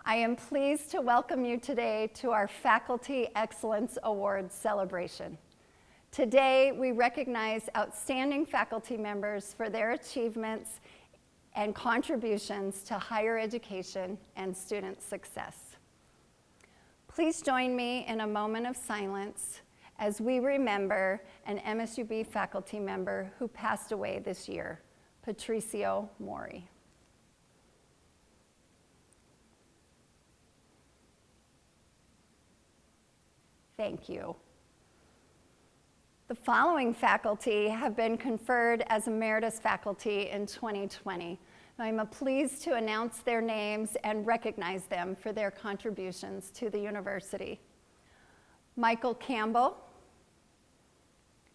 I am pleased to welcome you today to our Faculty Excellence Awards celebration. Today, we recognize outstanding faculty members for their achievements and contributions to higher education and student success. Please join me in a moment of silence as we remember an MSUB faculty member who passed away this year, Patricio Mori. Thank you. The following faculty have been conferred as emeritus faculty in 2020. I'm pleased to announce their names and recognize them for their contributions to the university. Michael Campbell,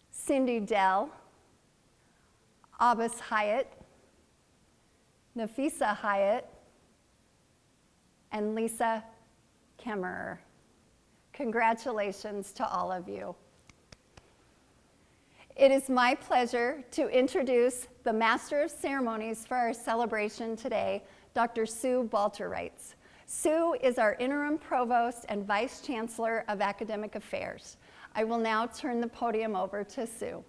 Cindy Dell, Abbas Hyatt, Nafisa Hyatt, and Lisa Kemmerer. Congratulations to all of you. It is my pleasure to introduce the Master of Ceremonies for our celebration today, Dr. Sue Balterites. Sue is our Interim Provost and Vice Chancellor of Academic Affairs. I will now turn the podium over to Sue.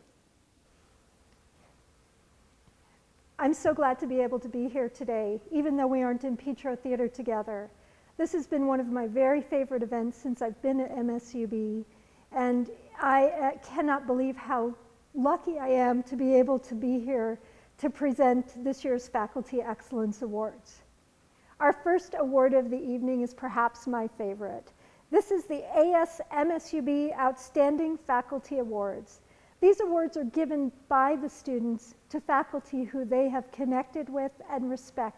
I'm so glad to be able to be here today, even though we aren't in Petro Theater together. This has been one of my very favorite events since I've been at MSUB, and I cannot believe how lucky I am to be able to be here to present this year's Faculty Excellence Awards. Our first award of the evening is perhaps my favorite. This is the ASMSUB Outstanding Faculty Awards. These awards are given by the students to faculty who they have connected with and respect.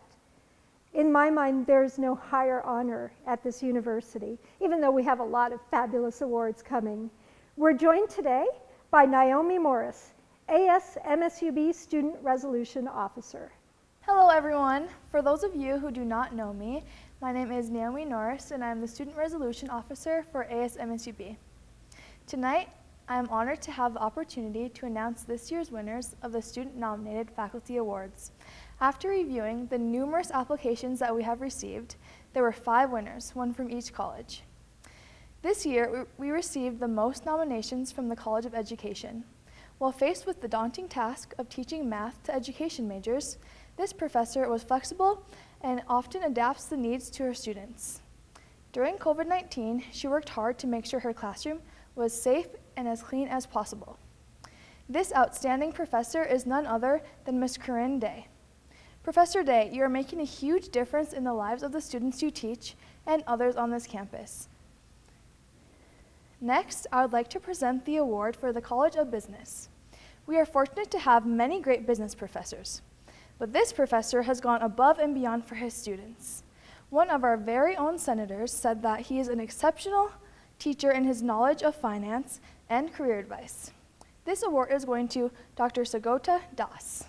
In my mind, there is no higher honor at this university, even though we have a lot of fabulous awards coming. We're joined today by Naomi Morris, ASMSUB Student Resolution Officer. Hello everyone. For those of you who do not know me, my name is Naomi Norris and I'm the Student Resolution Officer for ASMSUB. Tonight, I am honored to have the opportunity to announce this year's winners of the Student-Nominated Faculty Awards. After reviewing the numerous applications that we have received, there were 5 winners, one from each college. This year, we received the most nominations from the College of Education. While faced with the daunting task of teaching math to education majors, this professor was flexible and often adapts the needs to her students. During COVID-19, she worked hard to make sure her classroom was safe and as clean as possible. This outstanding professor is none other than Ms. Corinne Day. Professor Day, you are making a huge difference in the lives of the students you teach and others on this campus. Next, I would like to present the award for the College of Business. We are fortunate to have many great business professors, but this professor has gone above and beyond for his students. One of our very own senators said that he is an exceptional teacher in his knowledge of finance and career advice. This award is going to Dr. Sagota Das.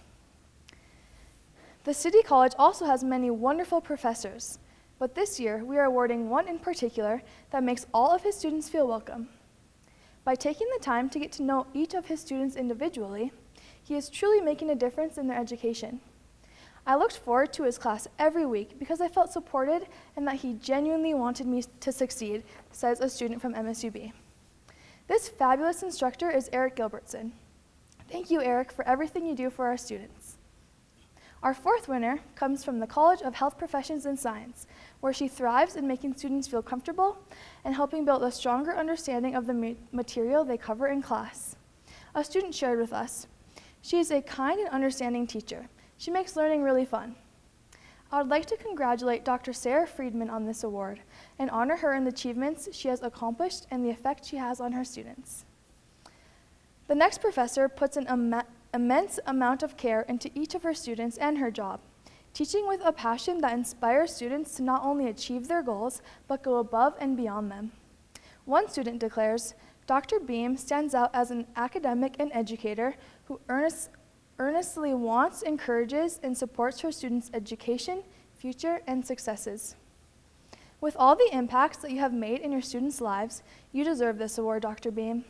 The City College also has many wonderful professors, but this year we are awarding one in particular that makes all of his students feel welcome. By taking the time to get to know each of his students individually, he is truly making a difference in their education. I looked forward to his class every week because I felt supported and that he genuinely wanted me to succeed, says a student from MSUB. This fabulous instructor is Eric Gilbertson. Thank you, Eric, for everything you do for our students. Our 4th winner comes from the College of Health Professions and Science, where she thrives in making students feel comfortable and helping build a stronger understanding of the material they cover in class. A student shared with us, "She is a kind and understanding teacher. She makes learning really fun." I would like to congratulate Dr. Sarah Friedman on this award and honor her in the achievements she has accomplished and the effect she has on her students. The next professor puts an immense amount of care into each of her students and her job, teaching with a passion that inspires students to not only achieve their goals, but go above and beyond them. One student declares, "Dr. Beam stands out as an academic and educator who earnestly wants, encourages, and supports her students' education, future, and successes." With all the impacts that you have made in your students' lives, you deserve this award, Dr. Beam.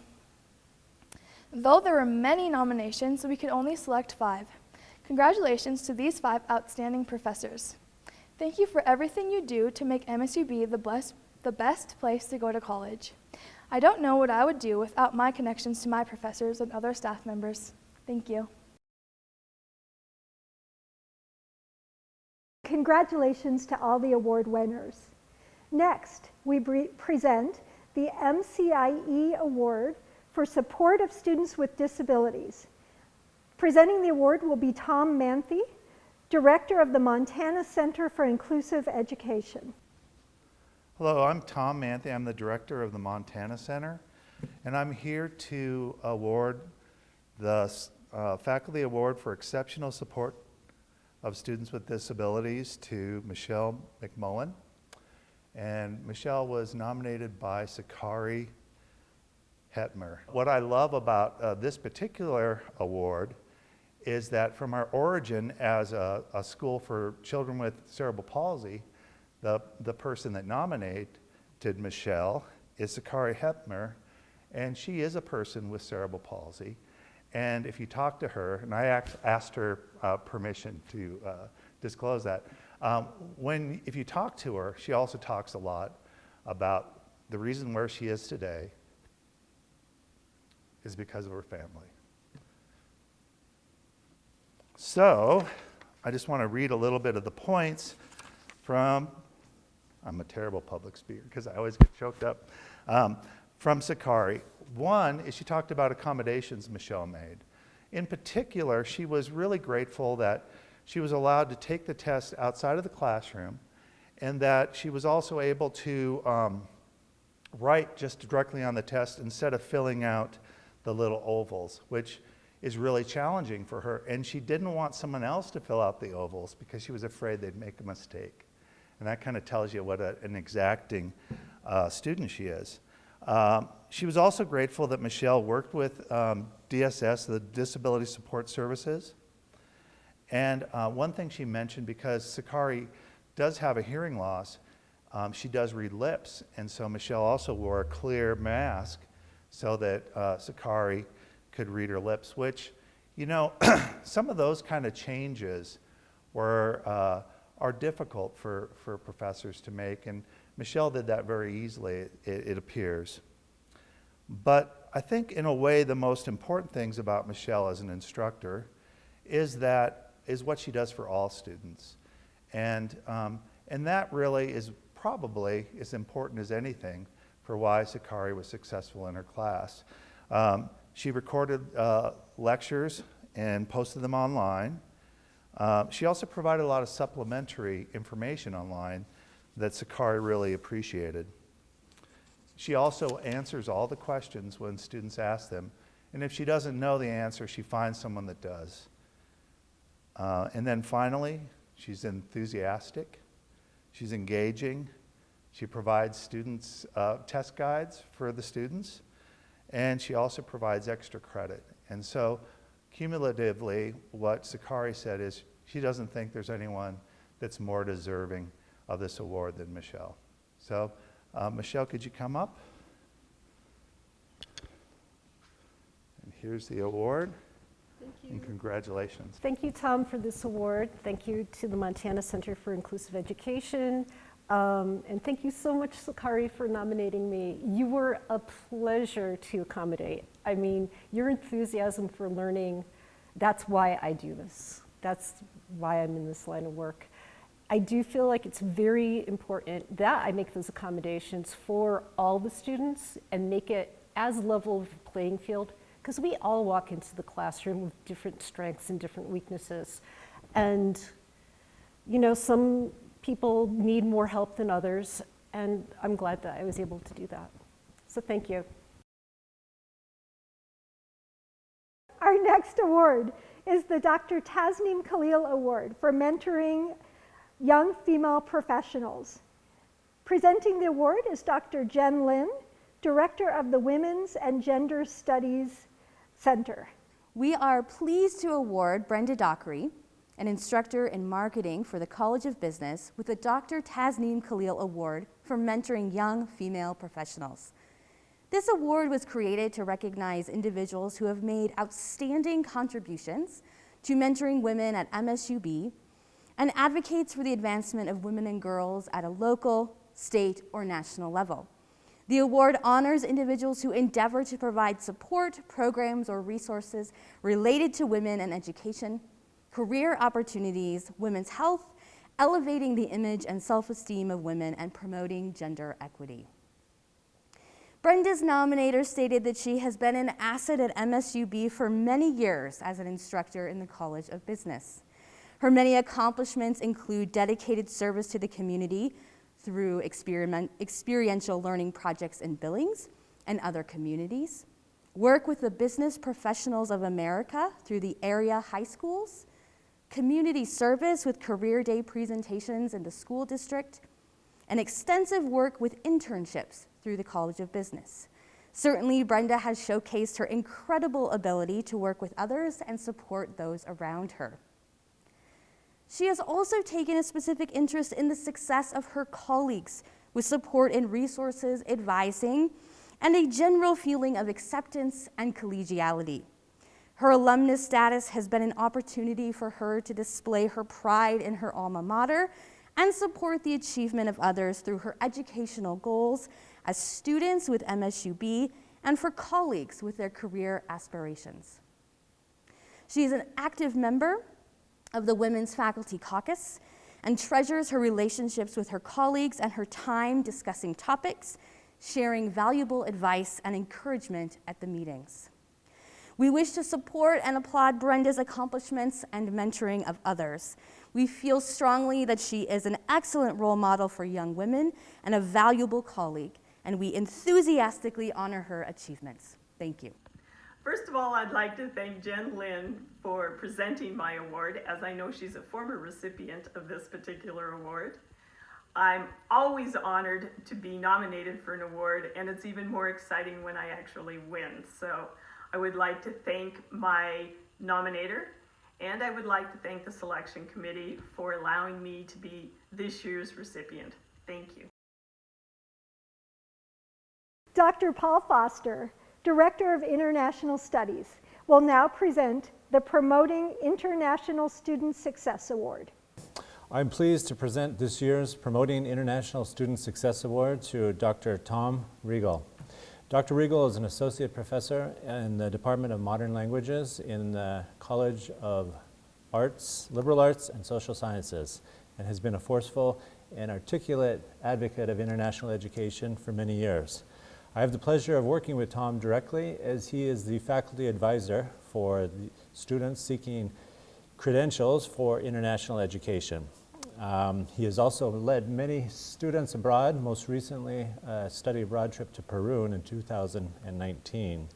Though there were many nominations, we could only select 5. Congratulations to these 5 outstanding professors. Thank you for everything you do to make MSUB the best place to go to college. I don't know what I would do without my connections to my professors and other staff members. Thank you. Congratulations to all the award winners. Next, we present the MCIE Award for Support of Students with Disabilities. Presenting the award will be Tom Manthe, Director of the Montana Center for Inclusive Education. Hello, I'm Tom Manthe. I'm the Director of the Montana Center, and I'm here to award the Faculty Award for Exceptional Support of Students with Disabilities to Michelle McMullen. And Michelle was nominated by Sakari Hetmer. What I love about this particular award is that from our origin as a school for children with cerebral palsy, the person that nominated Michelle is Sakari Hetmer, and she is a person with cerebral palsy. And if you talk to her, and I asked her permission to disclose that, if you talk to her, she also talks a lot about the reason where she is today is because of her family. So, I just want to read a little bit of the points from, I'm a terrible public speaker because I always get choked up, from Sakari. One is she talked about accommodations Michelle made. In particular, she was really grateful that she was allowed to take the test outside of the classroom, and that she was also able to write just directly on the test instead of filling out the little ovals, which is really challenging for her. And she didn't want someone else to fill out the ovals because she was afraid they'd make a mistake. And that kind of tells you what an exacting student she is. She was also grateful that Michelle worked with DSS, the Disability Support Services. And one thing she mentioned, because Sakari does have a hearing loss, she does read lips. And so Michelle also wore a clear mask so that Sakari could read her lips, which, you know, some of those kind of changes are difficult for professors to make. And Michelle did that very easily, it appears. But I think in a way the most important things about Michelle as an instructor is what she does for all students. And that really is probably as important as anything for why Sakari was successful in her class. She recorded lectures and posted them online. She also provided a lot of supplementary information online that Sakari really appreciated. She also answers all the questions when students ask them, and if she doesn't know the answer, she finds someone that does. And then finally, she's enthusiastic, she's engaging, she provides students test guides for the students, and she also provides extra credit. And so cumulatively, what Sakari said is she doesn't think there's anyone that's more deserving of this award than Michelle. So Michelle, could you come up? And here's the award. Thank you. And congratulations. Thank you, Tom, for this award. Thank you to the Montana Center for Inclusive Education. And thank you so much, Sakari, for nominating me. You were a pleasure to accommodate. I mean, your enthusiasm for learning, that's why I do this. That's why I'm in this line of work. I do feel like it's very important that I make those accommodations for all the students and make it as level of a playing field, because we all walk into the classroom with different strengths and different weaknesses. And, you know, some people need more help than others, and I'm glad that I was able to do that. So thank you. Our next award is the Dr. Tasneem Khalil Award for mentoring young female professionals. Presenting the award is Dr. Jen Lin, Director of the Women's and Gender Studies Center. We are pleased to award Brenda Dockery, an instructor in marketing for the College of Business, with the Dr. Tasneem Khalil Award for mentoring young female professionals. This award was created to recognize individuals who have made outstanding contributions to mentoring women at MSUB and advocates for the advancement of women and girls at a local, state, or national level. The award honors individuals who endeavor to provide support, programs, or resources related to women and education, career opportunities, women's health, elevating the image and self-esteem of women, and promoting gender equity. Brenda's nominator stated that she has been an asset at MSUB for many years as an instructor in the College of Business. Her many accomplishments include dedicated service to the community through experiential learning projects in Billings and other communities, work with the Business Professionals of America through the area high schools, community service with career day presentations in the school district, and extensive work with internships through the College of Business. Certainly, Brenda has showcased her incredible ability to work with others and support those around her. She has also taken a specific interest in the success of her colleagues with support in resources, advising, and a general feeling of acceptance and collegiality. Her alumnus status has been an opportunity for her to display her pride in her alma mater and support the achievement of others through her educational goals as students with MSUB and for colleagues with their career aspirations. She is an active member of the Women's Faculty Caucus and treasures her relationships with her colleagues and her time discussing topics, sharing valuable advice and encouragement at the meetings. We wish to support and applaud Brenda's accomplishments and mentoring of others. We feel strongly that she is an excellent role model for young women and a valuable colleague, and we enthusiastically honor her achievements. Thank you. First of all, I'd like to thank Jen Lynn for presenting my award, as I know she's a former recipient of this particular award. I'm always honored to be nominated for an award, and it's even more exciting when I actually win. So I would like to thank my nominator, and I would like to thank the selection committee for allowing me to be this year's recipient. Thank you. Dr. Paul Foster, Director of International Studies, will now present the Promoting International Student Success Award. I'm pleased to present this year's Promoting International Student Success Award to Dr. Tom Regal. Dr. Regal is an associate professor in the Department of Modern Languages in the College of Arts, Liberal Arts, and Social Sciences, and has been a forceful and articulate advocate of international education for many years. I have the pleasure of working with Tom directly as he is the faculty advisor for the students seeking credentials for international education. He has also led many students abroad, most recently a study abroad trip to Peru in 2019.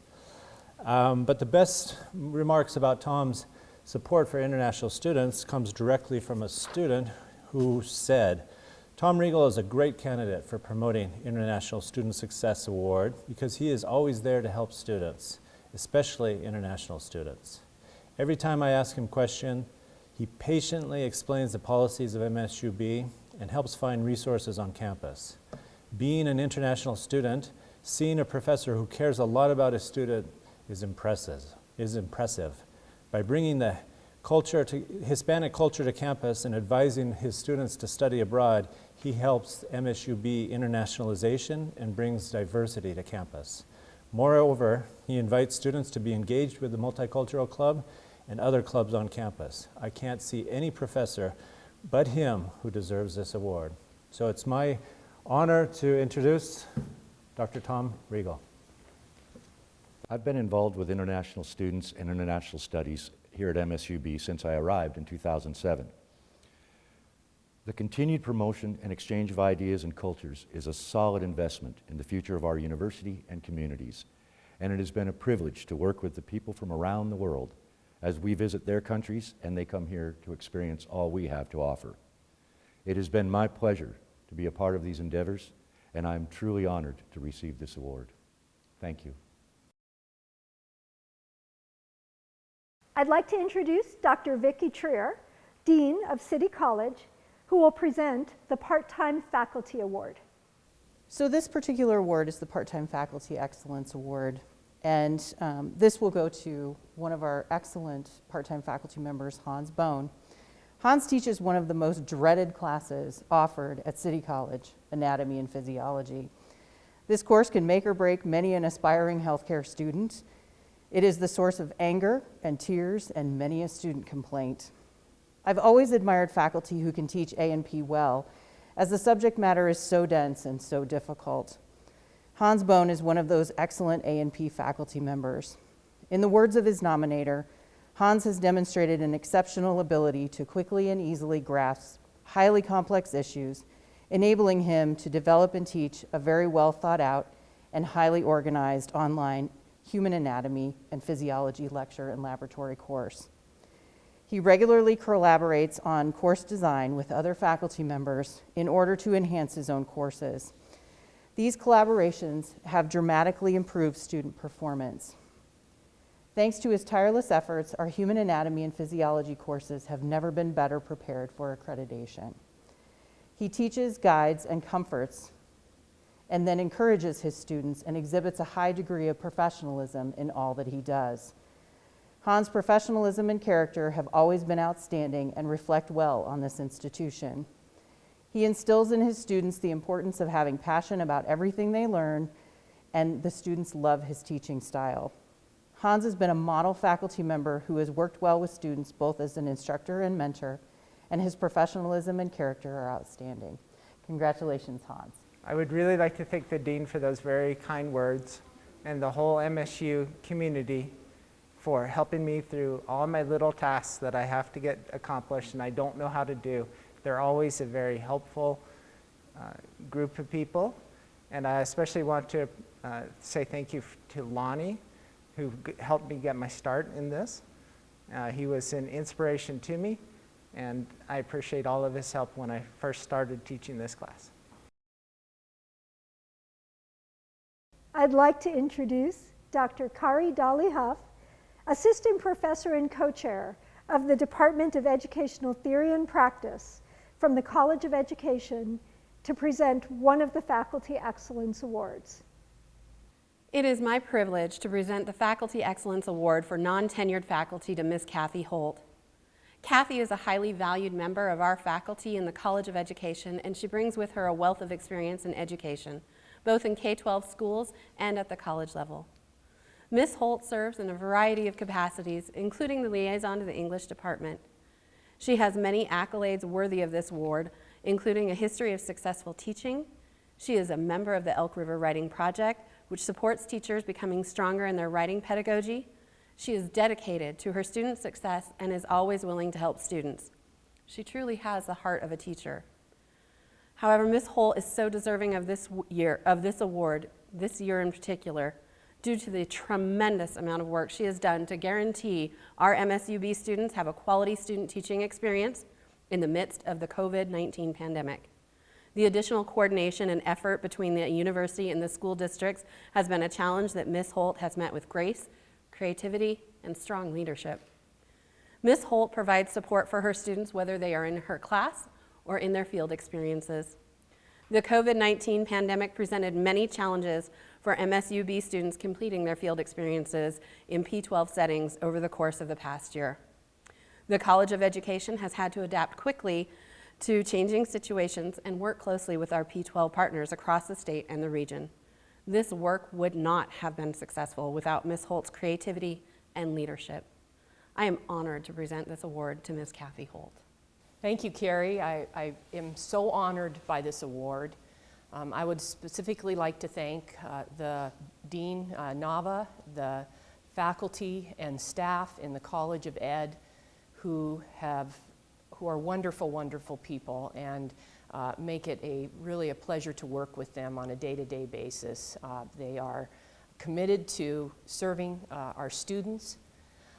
But the best remarks about Tom's support for international students comes directly from a student who said, Tom Regal is a great candidate for promoting International Student Success Award because he is always there to help students, especially international students. Every time I ask him a question, he patiently explains the policies of MSUB and helps find resources on campus. Being an international student, seeing a professor who cares a lot about his student is impressive. By bringing the Hispanic culture to campus and advising his students to study abroad, he helps MSUB internationalization and brings diversity to campus. Moreover, he invites students to be engaged with the Multicultural Club and other clubs on campus. I can't see any professor but him who deserves this award. So it's my honor to introduce Dr. Tom Regal. I've been involved with international students and international studies here at MSUB since I arrived in 2007. The continued promotion and exchange of ideas and cultures is a solid investment in the future of our university and communities, and it has been a privilege to work with the people from around the world as we visit their countries and they come here to experience all we have to offer. It has been my pleasure to be a part of these endeavors, and I'm truly honored to receive this award. Thank you. I'd like to introduce Dr. Vicki Trier, Dean of City College, who will present the Part-Time Faculty Award. So this particular award is the Part-Time Faculty Excellence Award, and this will go to one of our excellent part-time faculty members, Hans Bohn. Hans teaches one of the most dreaded classes offered at City College, anatomy and physiology. This course can make or break many an aspiring healthcare student. It is the source of anger and tears and many a student complaint. I've always admired faculty who can teach A&P well, as the subject matter is so dense and so difficult. Hans Bohn is one of those excellent A&P faculty members. In the words of his nominator, Hans has demonstrated an exceptional ability to quickly and easily grasp highly complex issues, enabling him to develop and teach a very well thought out and highly organized online human anatomy and physiology lecture and laboratory course. He regularly collaborates on course design with other faculty members in order to enhance his own courses. These collaborations have dramatically improved student performance. Thanks to his tireless efforts, our human anatomy and physiology courses have never been better prepared for accreditation. He teaches, guides, and comforts, and then encourages his students and exhibits a high degree of professionalism in all that he does. Hans' professionalism and character have always been outstanding and reflect well on this institution. He instills in his students the importance of having passion about everything they learn, and the students love his teaching style. Hans has been a model faculty member who has worked well with students both as an instructor and mentor, and his professionalism and character are outstanding. Congratulations, Hans. I would really like to thank the Dean for those very kind words and the whole MSU community for helping me through all my little tasks that I have to get accomplished and I don't know how to do. They're always a very helpful group of people. And I especially want to say thank you to Lonnie, who helped me get my start in this. He was an inspiration to me, and I appreciate all of his help when I first started teaching this class. I'd like to introduce Dr. Kari Dolly Huff, Assistant Professor and Co-Chair of the Department of Educational Theory and Practice from the College of Education, to present one of the Faculty Excellence Awards. It is my privilege to present the Faculty Excellence Award for non-tenured faculty to Ms. Kathy Holt. Kathy is a highly valued member of our faculty in the College of Education, and she brings with her a wealth of experience in education, both in K-12 schools and at the college level. Ms. Holt serves in a variety of capacities, including the liaison to the English department. She has many accolades worthy of this award, including a history of successful teaching. She is a member of the Elk River Writing Project, which supports teachers becoming stronger in their writing pedagogy. She is dedicated to her student success and is always willing to help students. She truly has the heart of a teacher. However, Ms. Holt is so deserving of this award, this year in particular, due to the tremendous amount of work she has done to guarantee our MSUB students have a quality student teaching experience in the midst of the COVID-19 pandemic. The additional coordination and effort between the university and the school districts has been a challenge that Ms. Holt has met with grace, creativity, and strong leadership. Ms. Holt provides support for her students whether they are in her class or in their field experiences. The COVID-19 pandemic presented many challenges for MSUB students completing their field experiences in P-12 settings over the course of the past year. The College of Education has had to adapt quickly to changing situations and work closely with our P-12 partners across the state and the region. This work would not have been successful without Ms. Holt's creativity and leadership. I am honored to present this award to Ms. Kathy Holt. Thank you, Carrie. I am so honored by this award. I would specifically like to thank the Dean Nava, the faculty and staff in the College of Ed who are wonderful, wonderful people, and make it really a pleasure to work with them on a day-to-day basis. They are committed to serving our students.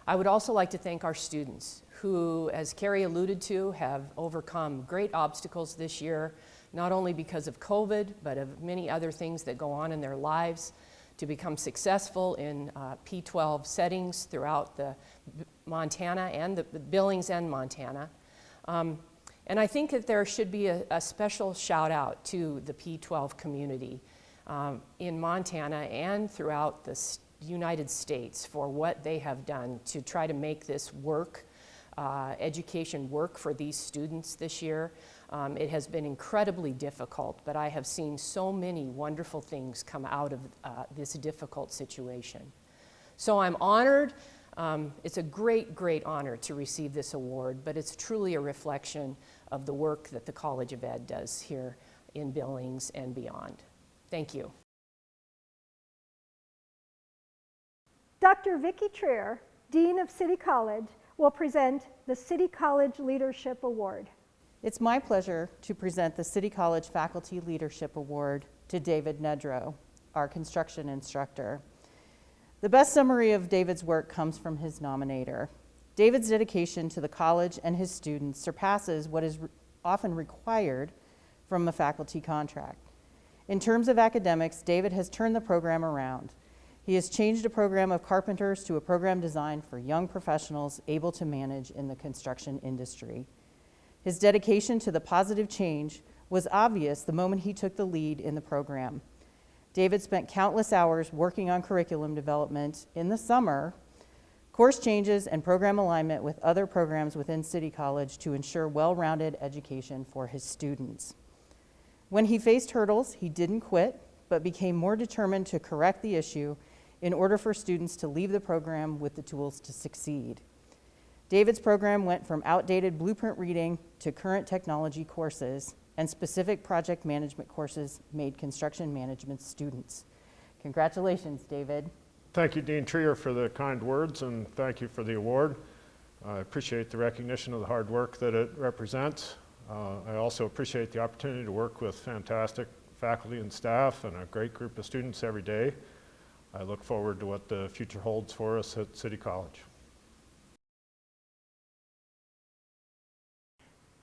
I would also like to thank our students who, as Carrie alluded to, have overcome great obstacles this year, not only because of COVID, but of many other things that go on in their lives, to become successful in P-12 settings throughout the Montana and the Billings and Montana. And I think that there should be a special shout out to the P-12 community in Montana and throughout the United States for what they have done to try to make this work education work for these students this year. It has been incredibly difficult, but I have seen so many wonderful things come out of this difficult situation. So I'm honored. It's a great, great honor to receive this award, but it's truly a reflection of the work that the College of Ed does here in Billings and beyond. Thank you. Dr. Vicki Trier, Dean of City College, will present the City College Leadership Award. It's my pleasure to present the City College Faculty Leadership Award to David Nedrow, our construction instructor. The best summary of David's work comes from his nominator. David's dedication to the college and his students surpasses what is often required from a faculty contract. In terms of academics, David has turned the program around. He has changed a program of carpenters to a program designed for young professionals able to manage in the construction industry. His dedication to the positive change was obvious the moment he took the lead in the program. David spent countless hours working on curriculum development in the summer, course changes, and program alignment with other programs within City College to ensure well-rounded education for his students. When he faced hurdles, he didn't quit, but became more determined to correct the issue in order for students to leave the program with the tools to succeed. David's program went from outdated blueprint reading to current technology courses, and specific project management courses made construction management students. Congratulations, David. Thank you, Dean Trier, for the kind words, and thank you for the award. I appreciate the recognition of the hard work that it represents. I also appreciate the opportunity to work with fantastic faculty and staff and a great group of students every day. I look forward to what the future holds for us at City College.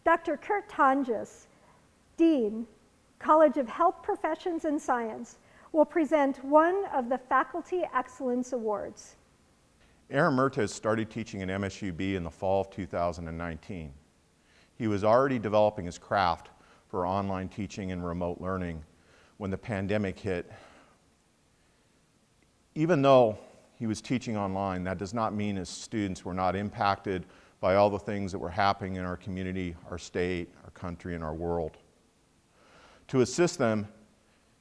Dr. Kurt Tonjes, Dean, College of Health Professions and Science, will present one of the Faculty Excellence Awards. Aaron Mertes started teaching at MSUB in the fall of 2019. He was already developing his craft for online teaching and remote learning when the pandemic hit. Even though he was teaching online, that does not mean his students were not impacted by all the things that were happening in our community, our state, our country, and our world. To assist them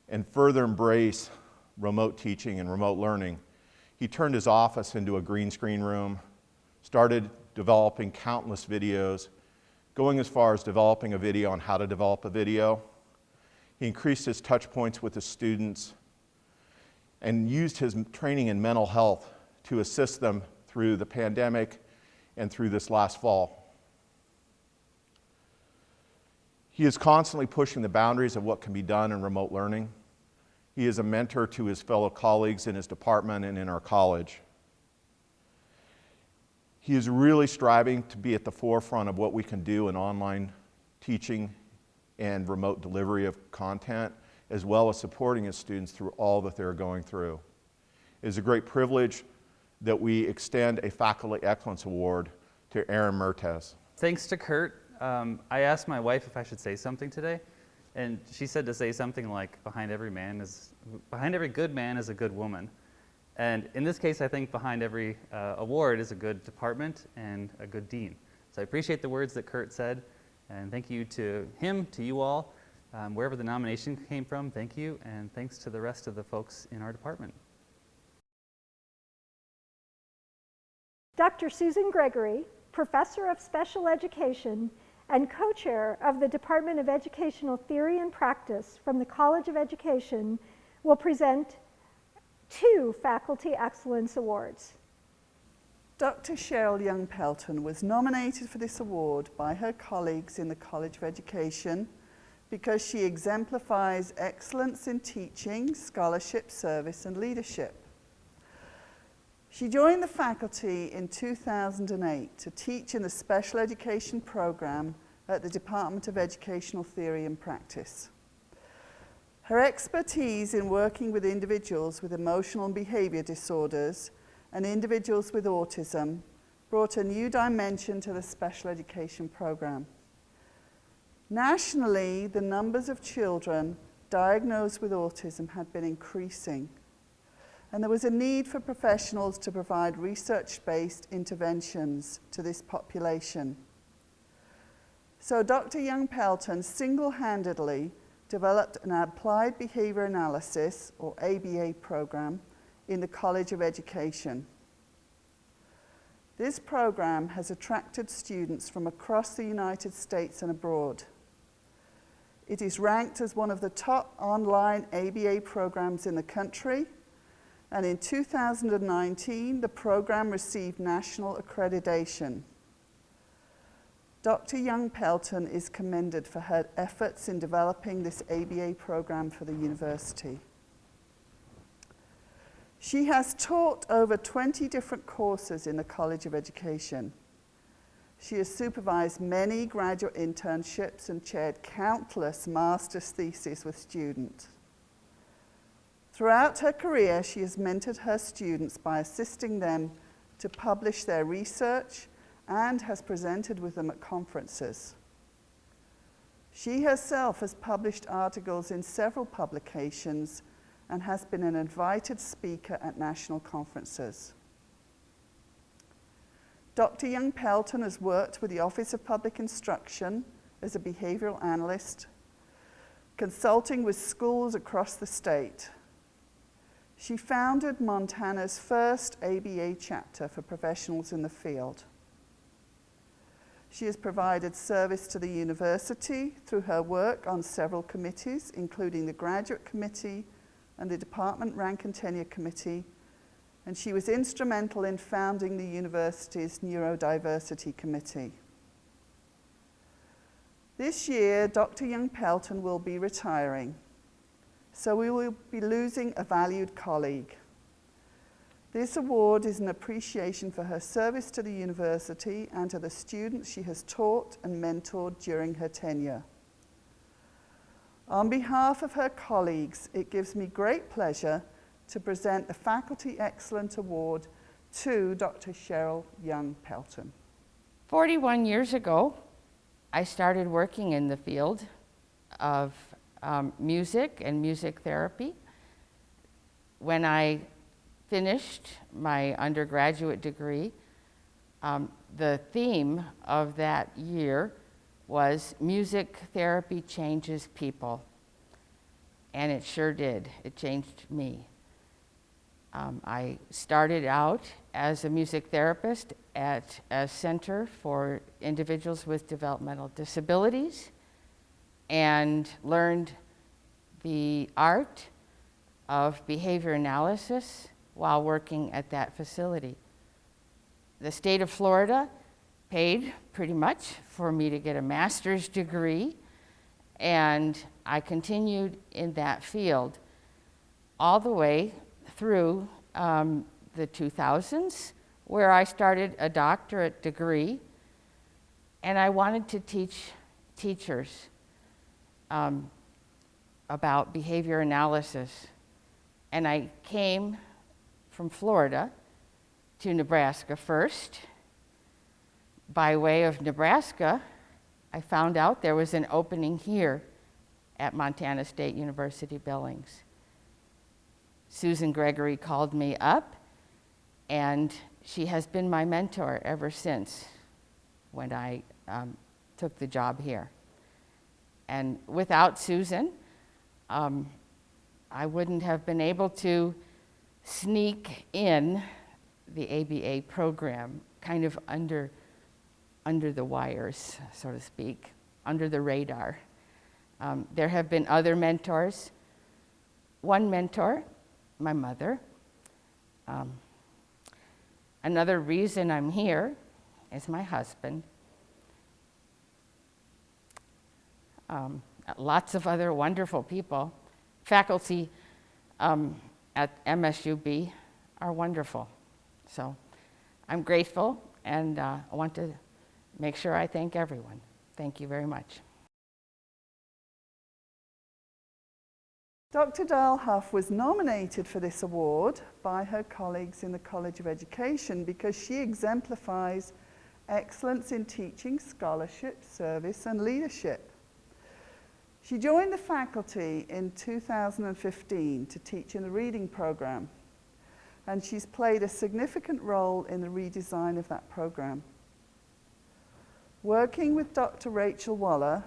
and further embrace remote teaching and remote learning, he turned his office into a green screen room, started developing countless videos, going as far as developing a video on how to develop a video. He increased his touch points with his students and used his training in mental health to assist them through the pandemic and through this last fall. He is constantly pushing the boundaries of what can be done in remote learning. He is a mentor to his fellow colleagues in his department and in our college. He is really striving to be at the forefront of what we can do in online teaching and remote delivery of content, as well as supporting his students through all that they're going through. It is a great privilege that we extend a Faculty Excellence Award to Aaron Mertes. Thanks to Kurt. I asked my wife if I should say something today, and she said to say something like, behind every good man is a good woman. And in this case, I think behind every award is a good department and a good dean. So I appreciate the words that Kurt said, and thank you to him, to you all, wherever the nomination came from, thank you, and thanks to the rest of the folks in our department. Dr. Susan Gregory, Professor of Special Education and co-chair of the Department of Educational Theory and Practice from the College of Education, will present 2 Faculty Excellence Awards. Dr. Cheryl Young-Pelton was nominated for this award by her colleagues in the College of Education because she exemplifies excellence in teaching, scholarship, service, and leadership. She joined the faculty in 2008 to teach in the special education program at the Department of Educational Theory and Practice. Her expertise in working with individuals with emotional and behavior disorders and individuals with autism brought a new dimension to the special education program. Nationally, the numbers of children diagnosed with autism had been increasing, and there was a need for professionals to provide research-based interventions to this population. So Dr. Young-Pelton single-handedly developed an applied behavior analysis, or ABA program, in the College of Education. This program has attracted students from across the United States and abroad. It is ranked as one of the top online ABA programs in the country, and in 2019, the program received national accreditation. Dr. Young-Pelton is commended for her efforts in developing this ABA program for the university. She has taught over 20 different courses in the College of Education. She has supervised many graduate internships and chaired countless master's theses with students. Throughout her career, she has mentored her students by assisting them to publish their research and has presented with them at conferences. She herself has published articles in several publications and has been an invited speaker at national conferences. Dr. Young-Pelton has worked with the Office of Public Instruction as a behavioral analyst, consulting with schools across the state. She founded Montana's first ABA chapter for professionals in the field. She has provided service to the university through her work on several committees, including the Graduate Committee and the Department Rank and Tenure Committee, and she was instrumental in founding the university's Neurodiversity Committee. This year, Dr. Young-Pelton will be retiring, so we will be losing a valued colleague. This award is an appreciation for her service to the university and to the students she has taught and mentored during her tenure. On behalf of her colleagues, it gives me great pleasure to present the Faculty Excellence Award to Dr. Cheryl Young-Pelton. 41 years ago, I started working in the field of music and music therapy. When I finished my undergraduate degree, the theme of that year was Music Therapy Changes People. And it sure did. It changed me. I started out as a music therapist at a center for individuals with developmental disabilities and learned the art of behavior analysis while working at that facility. The state of Florida paid pretty much for me to get a master's degree, and I continued in that field all the way through the 2000s, where I started a doctorate degree, and I wanted to teach teachers about behavior analysis. And I came from Florida to Nebraska first. By way of Nebraska, I found out there was an opening here at Montana State University Billings. Susan Gregory called me up, and she has been my mentor ever since when I took the job here. And without Susan, I wouldn't have been able to sneak in the ABA program kind of under the wires, so to speak, under the radar. There have been other mentors. One mentor, my mother. Another reason I'm here is my husband. Lots of other wonderful people. Faculty at MSUB are wonderful. So I'm grateful, and I want to make sure I thank everyone. Thank you very much. Dr. Dahl-Huff was nominated for this award by her colleagues in the College of Education because she exemplifies excellence in teaching, scholarship, service, and leadership. She joined the faculty in 2015 to teach in the reading program. and she's played a significant role in the redesign of that program. Working with Dr. Rachel Waller,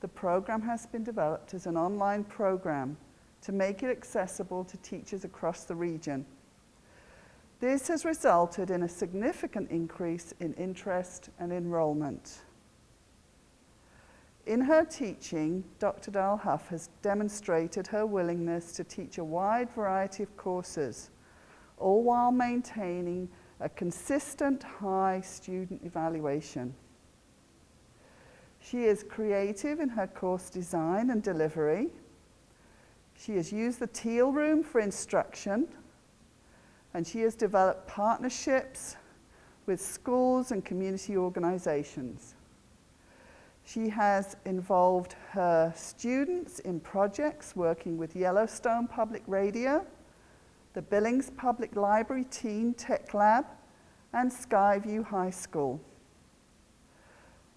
the program has been developed as an online program to make it accessible to teachers across the region. This has resulted in a significant increase in interest and enrollment. In her teaching, Dr. Dial Huff has demonstrated her willingness to teach a wide variety of courses, all while maintaining a consistent high student evaluation. She is creative in her course design and delivery. She has used the Teal Room for instruction, and she has developed partnerships with schools and community organizations. She has involved her students in projects working with Yellowstone Public Radio, the Billings Public Library Teen Tech Lab, and Skyview High School.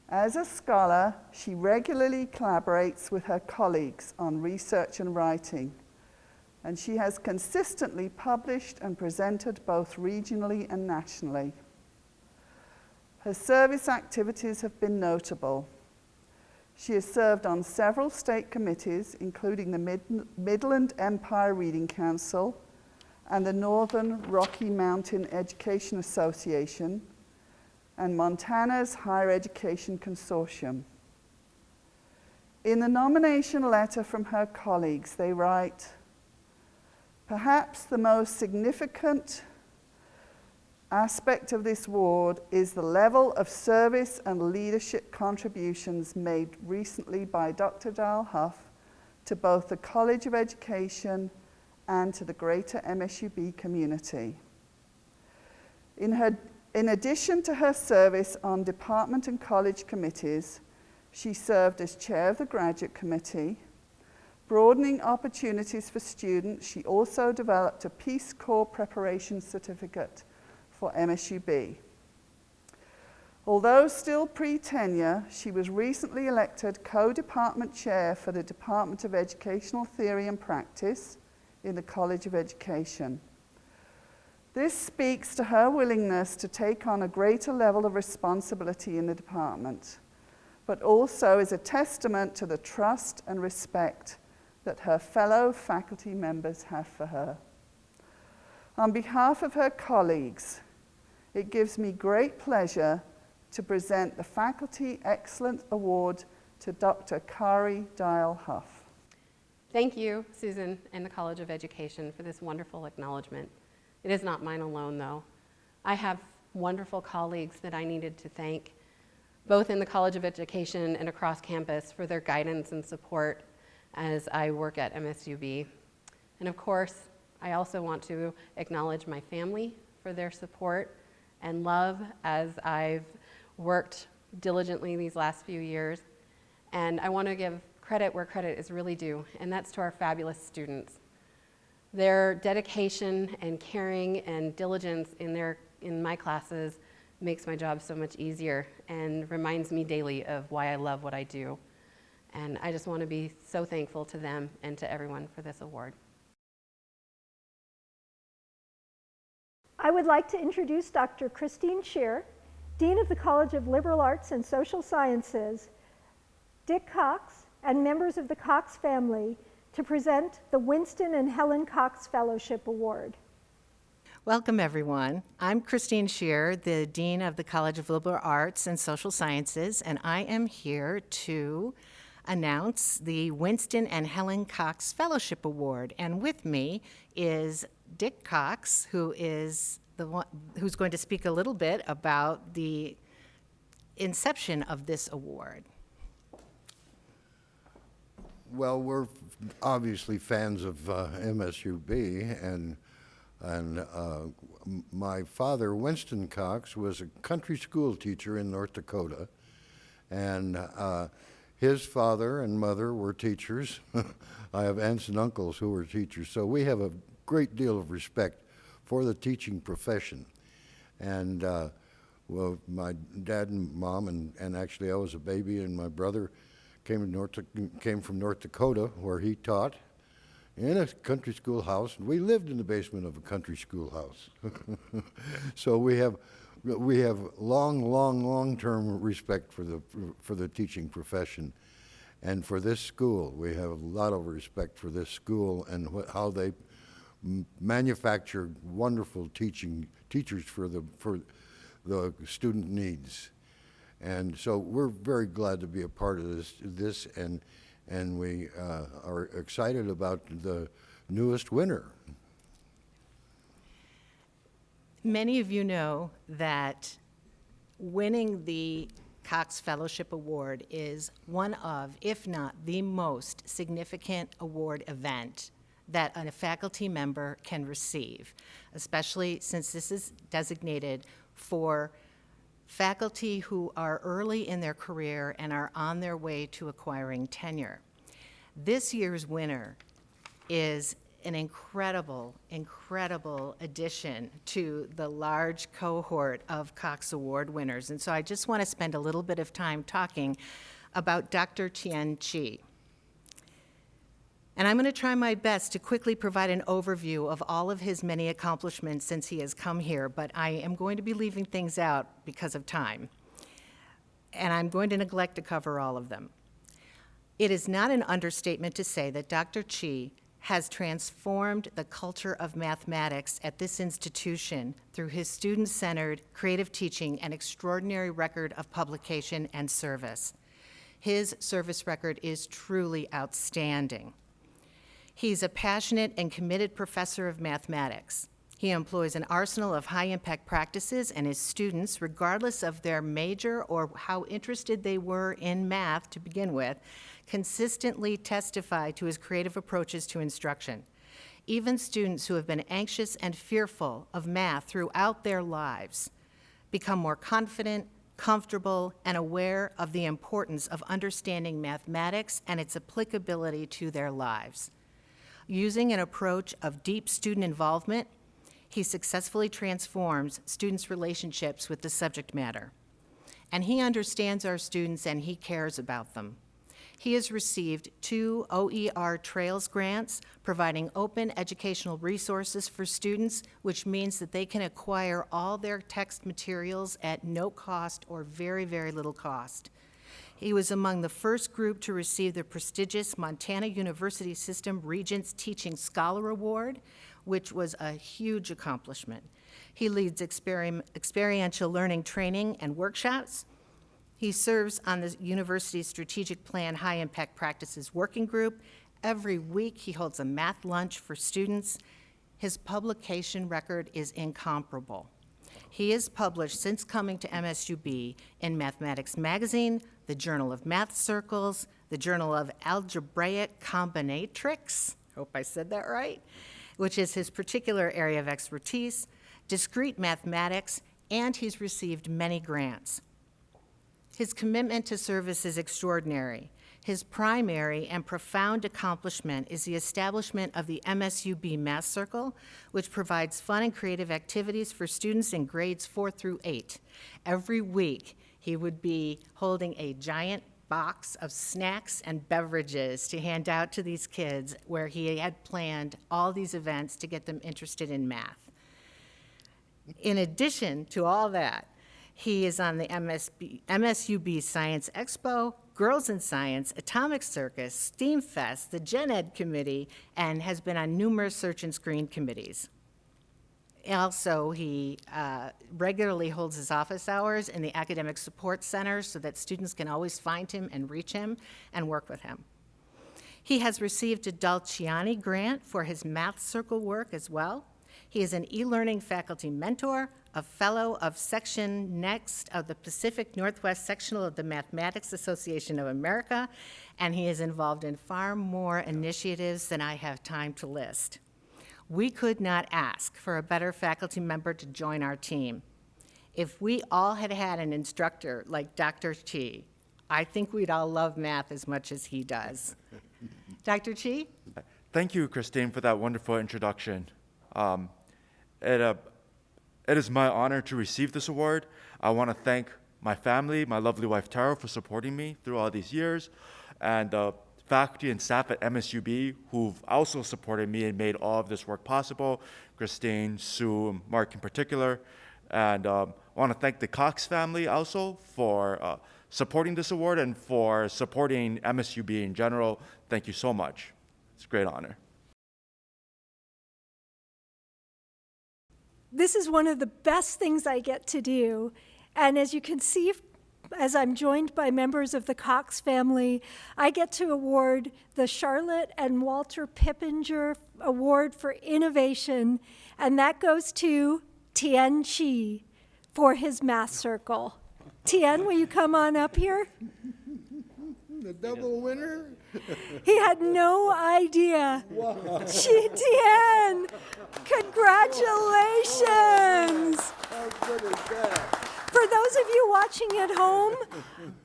As a scholar, she regularly collaborates with her colleagues on research and writing, and she has consistently published and presented both regionally and nationally. Her service activities have been notable. She has served on several state committees, including the Midland Empire Reading Council and the Northern Rocky Mountain Education Association, and Montana's Higher Education Consortium. In the nomination letter from her colleagues, they write, "Perhaps the most significant aspect of this award is the level of service and leadership contributions made recently by Dr. Dial Huff to both the College of Education and to the greater MSUB community. In addition to her service on department and college committees, she served as chair of the graduate committee. Broadening opportunities for students, she also developed a Peace Corps preparation certificate for MSUB. Although still pre-tenure, she was recently elected co-department chair for the Department of Educational Theory and Practice in the College of Education. This speaks to her willingness to take on a greater level of responsibility in the department, but also is a testament to the trust and respect that her fellow faculty members have for her. On behalf of her colleagues, it gives me great pleasure to present the Faculty Excellence Award to Dr. Kari Dial Huff. Thank you, Susan and the College of Education, for this wonderful acknowledgement. It is not mine alone, though. I have wonderful colleagues that I needed to thank, both in the College of Education and across campus, for their guidance and support as I work at MSUB. And of course, I also want to acknowledge my family for their support and love as I've worked diligently these last few years. And I want to give credit where credit is really due, and that's to our fabulous students. Their dedication and caring and diligence in my classes makes my job so much easier and reminds me daily of why I love what I do. And I just want to be so thankful to them and to everyone for this award. I would like to introduce Dr. Christine Scheer, Dean of the College of Liberal Arts and Social Sciences, Dick Cox, and members of the Cox family to present the Winston and Helen Cox Fellowship Award. Welcome, everyone. I'm Christine Scheer, the Dean of the College of Liberal Arts and Social Sciences, and I am here to announce the Winston and Helen Cox Fellowship Award. And with me is Dick Cox, who is the one who's going to speak a little bit about the inception of this award. Well, we're obviously fans of MSUB, and my father, Winston Cox, was a country school teacher in North Dakota, and his father and mother were teachers. I have aunts and uncles who were teachers, so we have a great deal of respect for the teaching profession. And well, my dad and mom, and actually I was a baby, and my brother came from North Dakota, where he taught, in a country schoolhouse, and we lived in the basement of a country schoolhouse. So we have long-term respect for the teaching profession. And for this school, we have a lot of respect for this school and how they manufacture wonderful teachers for the student needs. And so we're very glad to be a part of this and we are excited about the newest winner. Many of you know that winning the Cox Fellowship Award is one of, if not the most significant award event that a faculty member can receive, especially since this is designated for faculty who are early in their career and are on their way to acquiring tenure. This year's winner is an incredible addition to the large cohort of Cox Award winners. And so I just want to spend a little bit of time talking about Dr. Tien Chi. And I'm going to try my best to quickly provide an overview of all of his many accomplishments since he has come here, but I am going to be leaving things out because of time. And I'm going to neglect to cover all of them. It is not an understatement to say that Dr. Chi has transformed the culture of mathematics at this institution through his student-centered, creative teaching and extraordinary record of publication and service. His service record is truly outstanding. He's a passionate and committed professor of mathematics. He employs an arsenal of high-impact practices, and his students, regardless of their major or how interested they were in math to begin with, consistently testify to his creative approaches to instruction. Even students who have been anxious and fearful of math throughout their lives become more confident, comfortable, and aware of the importance of understanding mathematics and its applicability to their lives. Using an approach of deep student involvement, he successfully transforms students' relationships with the subject matter. And he understands our students and he cares about them. He has received 2 OER Trails grants, providing open educational resources for students, which means that they can acquire all their text materials at no cost or very, very little cost. He was among the first group to receive the prestigious Montana University System Regents Teaching Scholar Award, which was a huge accomplishment. He leads experiential learning training and workshops. He serves on the university's Strategic Plan High Impact Practices Working Group. Every week he holds a math lunch for students. His publication record is incomparable. He has published since coming to MSUB in Mathematics Magazine, the Journal of Math Circles, the Journal of Algebraic Combinatrix, hope I said that right, which is his particular area of expertise, discrete mathematics, and he's received many grants. His commitment to service is extraordinary. His primary and profound accomplishment is the establishment of the MSUB Math Circle, which provides fun and creative activities for students in grades 4 through 8. Every week, he would be holding a giant box of snacks and beverages to hand out to these kids, where he had planned all these events to get them interested in math. In addition to all that, he is on the MSUB Science Expo, Girls in Science, Atomic Circus, STEAM Fest, the Gen Ed Committee, and has been on numerous search and screen committees. Also, he regularly holds his office hours in the Academic Support Center so that students can always find him and reach him and work with him. He has received a Dulciani grant for his Math Circle work as well. He is an e-learning faculty mentor, a fellow of Section Next of the Pacific Northwest Sectional of the Mathematics Association of America, and he is involved in far more initiatives than I have time to list. We could not ask for a better faculty member to join our team. If we all had had an instructor like Dr. Chi, I think we'd all love math as much as he does. Dr. Chi? Thank you, Christine, for that wonderful introduction. It is my honor to receive this award. I want to thank my family, my lovely wife Tara, for supporting me through all these years, and the faculty and staff at MSUB who've also supported me and made all of this work possible, Christine, Sue, and Mark in particular. And I want to thank the Cox family also for supporting this award and for supporting MSUB in general. Thank you so much. It's a great honor. This is one of the best things I get to do. And as you can see, as I'm joined by members of the Cox family, I get to award the Charlotte and Walter Pippinger Award for Innovation, and that goes to Tian Chi for his math circle. Tian, will you come on up here? The double winner? He had no idea. Wow. Tian, congratulations. How good is that? For those of you watching at home,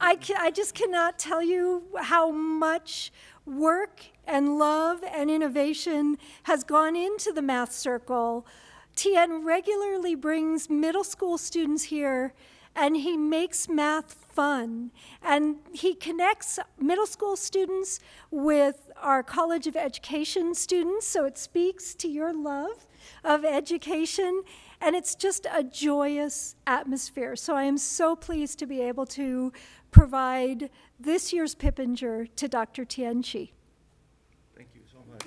I just cannot tell you how much work and love and innovation has gone into the Math Circle. Tian regularly brings middle school students here, and he makes math fun. And he connects middle school students with our College of Education students, so it speaks to your love of education. And it's just a joyous atmosphere. So I am so pleased to be able to provide this year's Pippinger to Dr. Tian Chi. Thank you so much.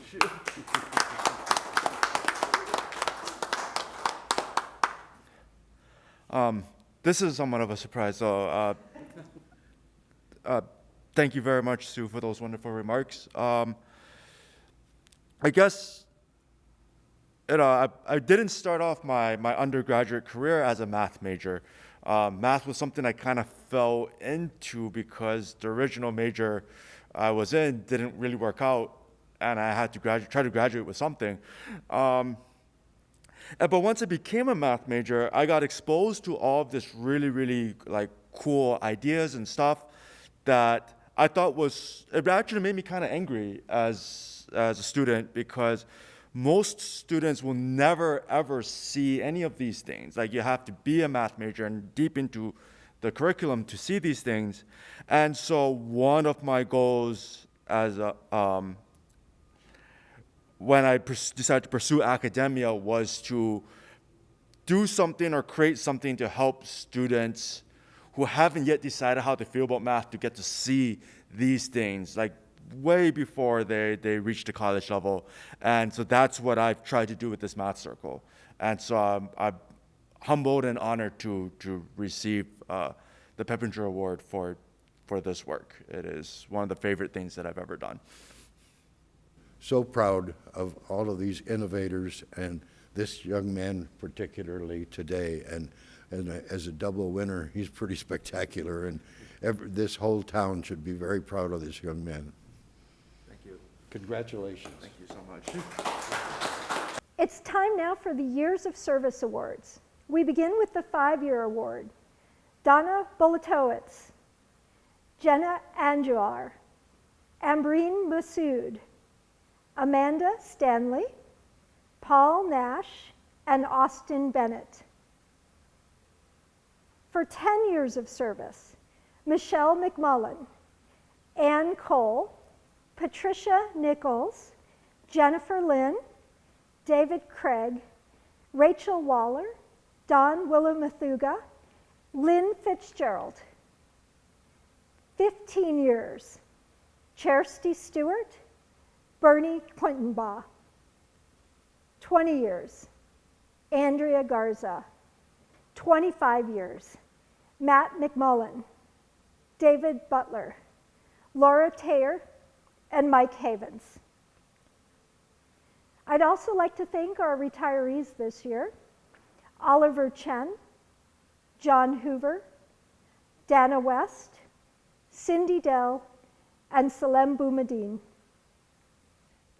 This is somewhat of a surprise, so thank you very much, Sue, for those wonderful remarks. I guess I didn't start off my undergraduate career as a math major. Math was something I kind of fell into because the original major I was in didn't really work out, and I had to try to graduate with something. But once I became a math major, I got exposed to all of this really, really like cool ideas and stuff that I thought it actually made me kind of angry as a student, because most students will never, ever see any of these things. Like, you have to be a math major and deep into the curriculum to see these things. And so one of my goals as when I decided to pursue academia was to do something or create something to help students who haven't yet decided how they feel about math to get to see these things, like way before they reach the college level. And so that's what I've tried to do with this Math Circle. And so I'm humbled and honored to receive the Pippinger Award for this work. It is one of the favorite things that I've ever done. So proud of all of these innovators and this young man particularly today. And as a double winner, he's pretty spectacular. And this whole town should be very proud of this young man. Thank you. Congratulations. Thank you so much. It's time now for the Years of Service Awards. We begin with the 5-year award. Donna Bolatowicz, Jenna Anjuar, Ambreen Masood, Amanda Stanley, Paul Nash, and Austin Bennett. For 10 years of service, Michelle McMullen, Ann Cole, Patricia Nichols, Jennifer Lynn, David Craig, Rachel Waller, Don Willamathuga, Lynn Fitzgerald. 15 years, Chersty Stewart, Bernie Quintenbaugh. 20 years, Andrea Garza. 25 years, Matt McMullen, David Butler, Laura Taylor, and Mike Havens. I'd also like to thank our retirees this year: Oliver Chen, John Hoover, Dana West, Cindy Dell, and Salem Boumediene.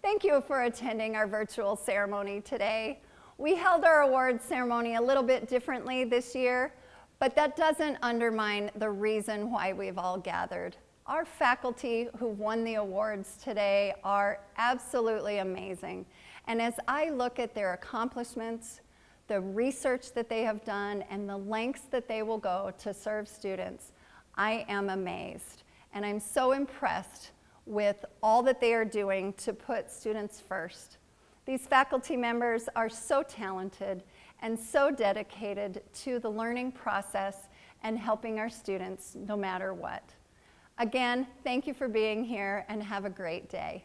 Thank you for attending our virtual ceremony today. We held our awards ceremony a little bit differently this year, but that doesn't undermine the reason why we've all gathered. Our faculty who won the awards today are absolutely amazing. And as I look at their accomplishments, the research that they have done, and the lengths that they will go to serve students, I am amazed. And I'm so impressed with all that they are doing to put students first. These faculty members are so talented and so dedicated to the learning process and helping our students no matter what. Again, thank you for being here and have a great day.